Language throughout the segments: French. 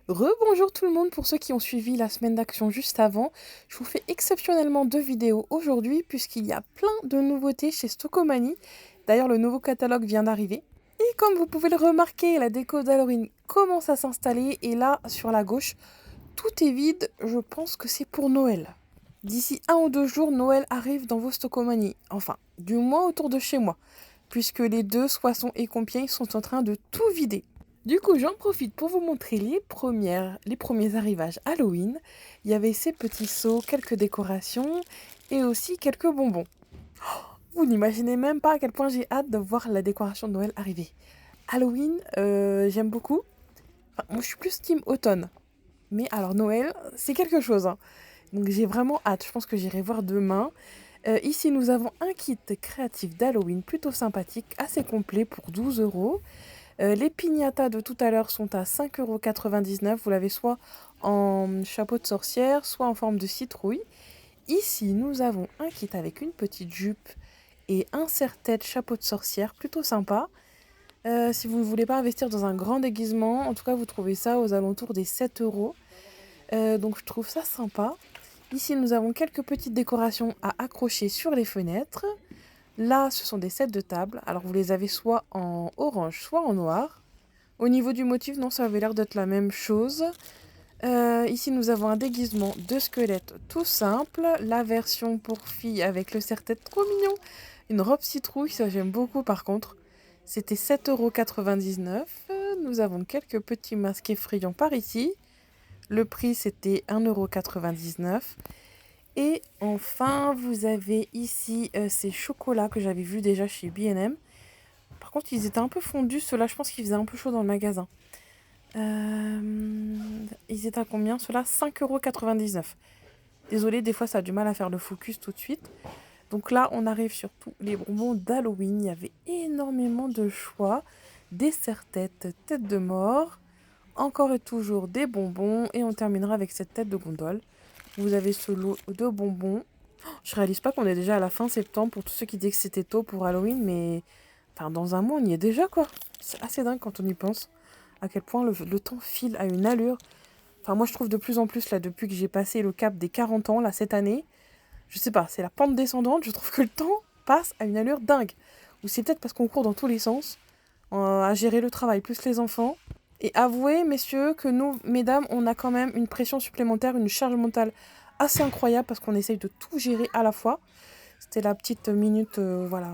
Rebonjour tout le monde pour ceux qui ont suivi la semaine d'action juste avant. Je vous fais exceptionnellement 2 vidéos aujourd'hui puisqu'il y a plein de nouveautés chez Stocomanie. D'ailleurs, le nouveau catalogue vient d'arriver. Et comme vous pouvez le remarquer, la déco d'Halloween commence à s'installer et là, sur la gauche, tout est vide. Je pense que c'est pour Noël. D'ici 1 ou 2 jours, Noël arrive dans vos Stocomanie. Enfin, du moins autour de chez moi, puisque les deux, Soissons et Compiègne, sont en train de tout vider. Du coup, j'en profite pour vous montrer les premiers arrivages Halloween. Il y avait ces petits seaux, quelques décorations et aussi quelques bonbons. Vous n'imaginez même pas à quel point j'ai hâte de voir la décoration de Noël arriver. Halloween, j'aime beaucoup. Enfin, moi, je suis plus team automne. Mais alors Noël, c'est quelque chose, hein. Donc j'ai vraiment hâte. Je pense que j'irai voir demain. Ici, nous avons un kit créatif d'Halloween plutôt sympathique, assez complet pour 12 euros. Les piñatas de tout à l'heure sont à 5,99 €. Vous l'avez soit en chapeau de sorcière, soit en forme de citrouille. Ici, nous avons un kit avec une petite jupe et un serre-tête chapeau de sorcière, plutôt sympa. Si vous ne voulez pas investir dans un grand déguisement, en tout cas, vous trouvez ça aux alentours des 7 euros. Donc, je trouve ça sympa. Ici, nous avons quelques petites décorations à accrocher sur les fenêtres. Là, ce sont des sets de table. Alors, vous les avez soit en orange, soit en noir. Au niveau du motif, non, ça avait l'air d'être la même chose. Ici, nous avons un déguisement de squelette tout simple. La version pour filles avec le serre-tête trop mignon. Une robe citrouille, ça j'aime beaucoup par contre. C'était 7,99 €. Nous avons quelques petits masques effrayants par ici. Le prix, c'était 1,99 €. Et enfin, vous avez ici ces chocolats que j'avais vus déjà chez B&M. Par contre, ils étaient un peu fondus. Ceux-là, je pense qu'ils faisaient un peu chaud dans le magasin. Ils étaient à combien? Ceux-là, 5,99 €. Désolée, des fois, ça a du mal à faire le focus tout de suite. Donc là, on arrive sur tous les bonbons d'Halloween. Il y avait énormément de choix. Des serre-têtes, tête de mort. Encore et toujours des bonbons. Et on terminera avec cette tête de gondole. Vous avez ce lot de bonbons. Je réalise pas qu'on est déjà à la fin septembre pour tous ceux qui disaient que c'était tôt pour Halloween, mais enfin, dans un mois, on y est déjà, quoi. C'est assez dingue quand on y pense. À quel point le temps file à une allure. Enfin, moi, je trouve de plus en plus, là, depuis que j'ai passé le cap des 40 ans, là, cette année, je sais pas, c'est la pente descendante, je trouve que le temps passe à une allure dingue. Ou c'est peut-être parce qu'on court dans tous les sens, à gérer le travail, plus les enfants. Et avouez, messieurs, que nous, mesdames, on a quand même une pression supplémentaire, une charge mentale assez incroyable parce qu'on essaye de tout gérer à la fois. C'était la petite minute, voilà,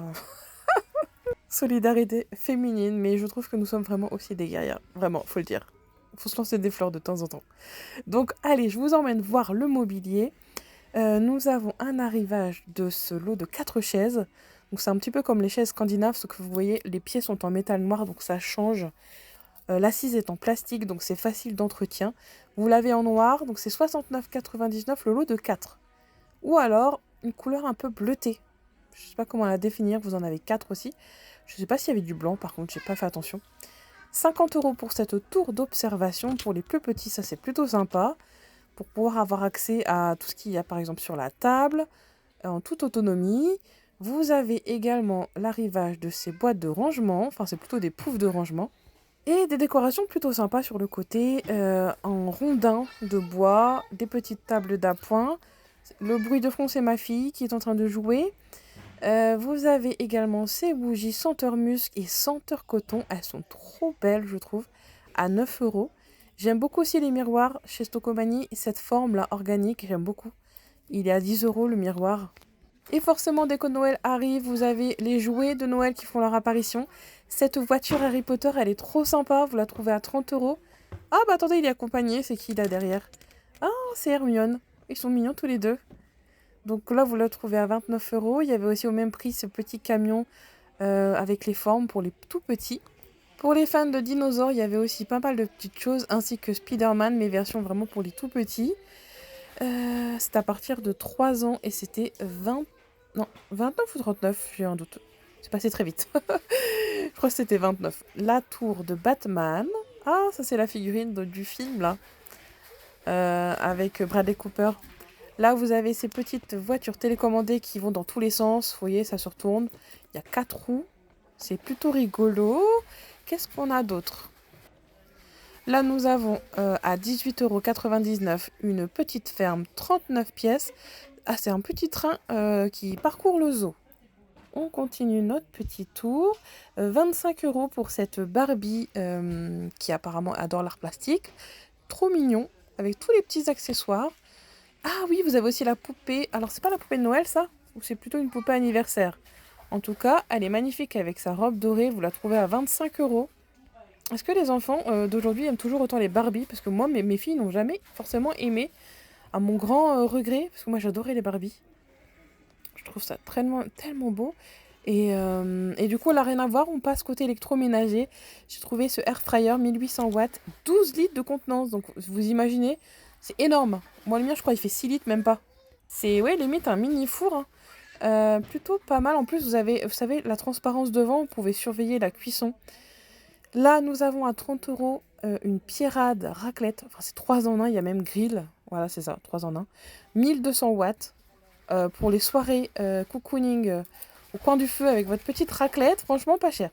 solidarité féminine, mais je trouve que nous sommes vraiment aussi des guerrières. Vraiment, faut le dire. Faut se lancer des fleurs de temps en temps. Donc, allez, je vous emmène voir le mobilier. Nous avons un arrivage de ce lot de 4 chaises. Donc, c'est un petit peu comme les chaises scandinaves, sauf que vous voyez, les pieds sont en métal noir, donc ça change. L'assise est en plastique, donc c'est facile d'entretien. Vous l'avez en noir, donc c'est 69,99 € le lot de 4. Ou alors, une couleur un peu bleutée. Je sais pas comment la définir, vous en avez 4 aussi. Je sais pas s'il y avait du blanc, par contre, j'ai pas fait attention. 50 € pour cette tour d'observation. Pour les plus petits, ça c'est plutôt sympa. Pour pouvoir avoir accès à tout ce qu'il y a par exemple sur la table, en toute autonomie. Vous avez également l'arrivage de ces boîtes de rangement, enfin c'est plutôt des poufs de rangement. Et des décorations plutôt sympas sur le côté, en rondins de bois, des petites tables d'appoint. Le bruit de fond, c'est ma fille qui est en train de jouer. Vous avez également ces bougies senteur musc et senteur coton. Elles sont trop belles, je trouve, à 9 euros. J'aime beaucoup aussi les miroirs chez Stocomanie. Cette forme-là, organique, j'aime beaucoup. Il est à 10 euros le miroir. Et forcément, dès que Noël arrive, vous avez les jouets de Noël qui font leur apparition. Cette voiture Harry Potter, elle est trop sympa. Vous la trouvez à 30 euros. Ah bah attendez, il est accompagné. C'est qui là derrière? Ah, c'est Hermione. Ils sont mignons tous les deux. Donc là, vous le trouvez à 29 euros. Il y avait aussi au même prix ce petit camion avec les formes pour les tout petits. Pour les fans de dinosaures, il y avait aussi pas mal de petites choses, ainsi que Spider-Man, mais version vraiment pour les tout petits. C'est à partir de 3 ans et c'était 20... Non, 29 ou 39, j'ai un doute. C'est passé très vite. Je crois que c'était 29. La tour de Batman. Ah, ça c'est la figurine du film là, avec Bradley Cooper. Là, vous avez ces petites voitures télécommandées qui vont dans tous les sens. Vous voyez, ça se retourne. Il y a 4 roues. C'est plutôt rigolo. Qu'est-ce qu'on a d'autre? Là, nous avons à 18,99 € une petite ferme 39 pièces. Ah, c'est un petit train qui parcourt le zoo. On continue notre petit tour. 25 € pour cette Barbie qui apparemment adore l'art plastique. Trop mignon, avec tous les petits accessoires. Ah oui, vous avez aussi la poupée. Alors, c'est pas la poupée de Noël, ça? Ou c'est plutôt une poupée anniversaire? En tout cas, elle est magnifique avec sa robe dorée. Vous la trouvez à 25 €. Est-ce que les enfants d'aujourd'hui aiment toujours autant les Barbie? Parce que moi, mes filles n'ont jamais forcément aimé, à mon grand regret, parce que moi j'adorais les Barbie. Je trouve ça tellement beau. Et du coup, là, rien à voir, on passe côté électroménager. J'ai trouvé ce air fryer 1800 watts, 12 litres de contenance. Donc, vous imaginez, c'est énorme. Moi, le mien, je crois, il fait 6 litres, même pas. C'est, ouais, limite un mini four, hein. Plutôt pas mal. En plus, vous savez, la transparence devant, vous pouvez surveiller la cuisson. Là, nous avons à 30 € une Pierrade raclette. Enfin, c'est 3 en 1, il y a même grill. Voilà, c'est ça, 3 en 1. 1200 watts pour les soirées cocooning au coin du feu avec votre petite raclette. Franchement, pas cher.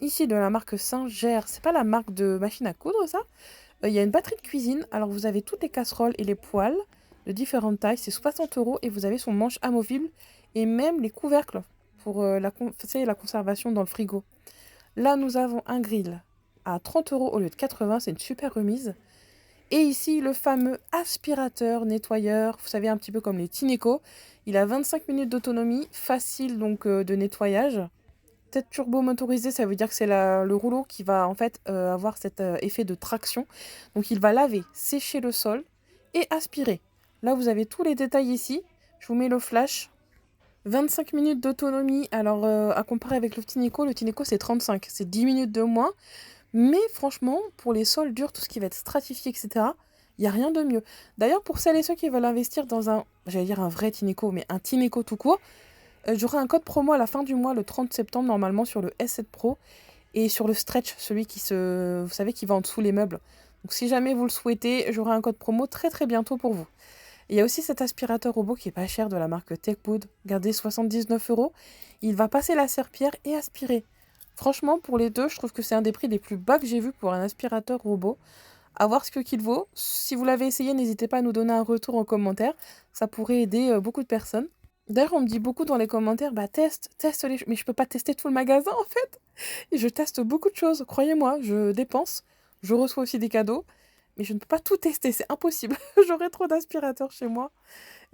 Ici, de la marque Singer. C'est pas la marque de machine à coudre, ça? Il y a une batterie de cuisine. Alors, vous avez toutes les casseroles et les poêles de différentes tailles. C'est 60 € et vous avez son manche amovible et même les couvercles pour la conservation dans le frigo. Là, nous avons un grill à 30 € au lieu de 80. C'est une super remise. Et ici, le fameux aspirateur nettoyeur, vous savez, un petit peu comme les Tineco. Il a 25 minutes d'autonomie, facile donc de nettoyage. Peut-être turbo motorisé, ça veut dire que c'est le rouleau qui va en fait avoir cet effet de traction. Donc il va laver, sécher le sol et aspirer. Là, vous avez tous les détails ici. Je vous mets le flash. 25 minutes d'autonomie. Alors, à comparer avec le Tineco c'est 35. C'est 10 minutes de moins. Mais franchement, pour les sols durs, tout ce qui va être stratifié, etc., il n'y a rien de mieux. D'ailleurs, pour celles et ceux qui veulent investir dans j'allais dire un vrai Tineco, mais un Tineco tout court, j'aurai un code promo à la fin du mois, le 30 septembre, normalement, sur le S7 Pro et sur le Stretch, celui vous savez, qui va en dessous les meubles. Donc, si jamais vous le souhaitez, j'aurai un code promo très très bientôt pour vous. Il y a aussi cet aspirateur robot qui est pas cher de la marque Techwood. Regardez, 79 €. Il va passer la serpillière et aspirer. Franchement, pour les deux, je trouve que c'est un des prix les plus bas que j'ai vu pour un aspirateur robot. À voir ce qu'il vaut. Si vous l'avez essayé, n'hésitez pas à nous donner un retour en commentaire. Ça pourrait aider beaucoup de personnes. D'ailleurs, on me dit beaucoup dans les commentaires, bah teste les... Mais je peux pas tester tout le magasin en fait. Et je teste beaucoup de choses, croyez-moi. Je dépense, je reçois aussi des cadeaux. Mais je ne peux pas tout tester, c'est impossible. J'aurais trop d'aspirateurs chez moi.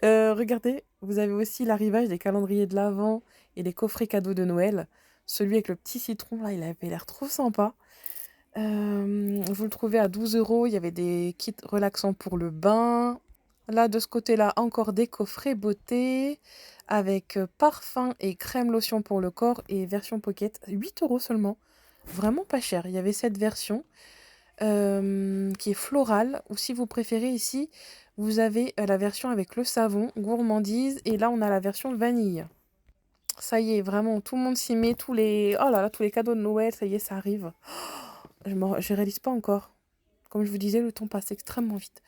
Regardez, vous avez aussi l'arrivage des calendriers de l'Avent et les coffrets cadeaux de Noël. Celui avec le petit citron, là, il avait l'air trop sympa. Vous le trouvez à 12 €. Il y avait des kits relaxants pour le bain. Là, de ce côté-là, encore des coffrets beauté avec parfum et crème lotion pour le corps et version pocket. 8 € seulement. Vraiment pas cher. Il y avait cette version qui est florale. Ou si vous préférez, ici, vous avez la version avec le savon, gourmandise. Et là, on a la version vanille. Ça y est, vraiment, tout le monde s'y met. Oh là là, tous les cadeaux de Noël, ça y est, ça arrive. Je réalise pas encore. Comme je vous disais, le temps passe extrêmement vite.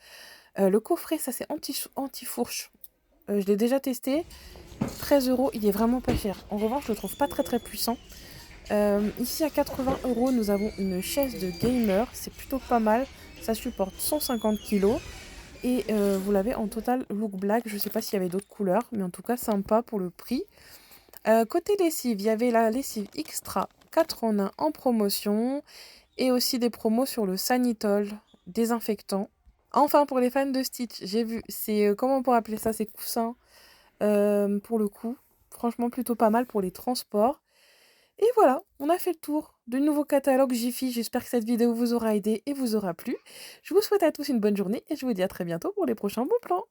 Le coffret, ça c'est anti-fourche. Je l'ai déjà testé. 13 €, il est vraiment pas cher. En revanche, je le trouve pas très très puissant. Ici à 80 €, nous avons une chaise de gamer. C'est plutôt pas mal. Ça supporte 150 kg. Et vous l'avez en total look black. Je sais pas s'il y avait d'autres couleurs, mais en tout cas sympa pour le prix. Côté lessive, il y avait la lessive extra 4 en 1 en promotion. Et aussi des promos sur le Sanitol désinfectant. Enfin, pour les fans de Stitch, j'ai vu, c'est, comment on pourrait appeler ça, ces coussins, pour le coup. Franchement, plutôt pas mal pour les transports. Et voilà, on a fait le tour du nouveau catalogue Jiffy. J'espère que cette vidéo vous aura aidé et vous aura plu. Je vous souhaite à tous une bonne journée et je vous dis à très bientôt pour les prochains bons plans.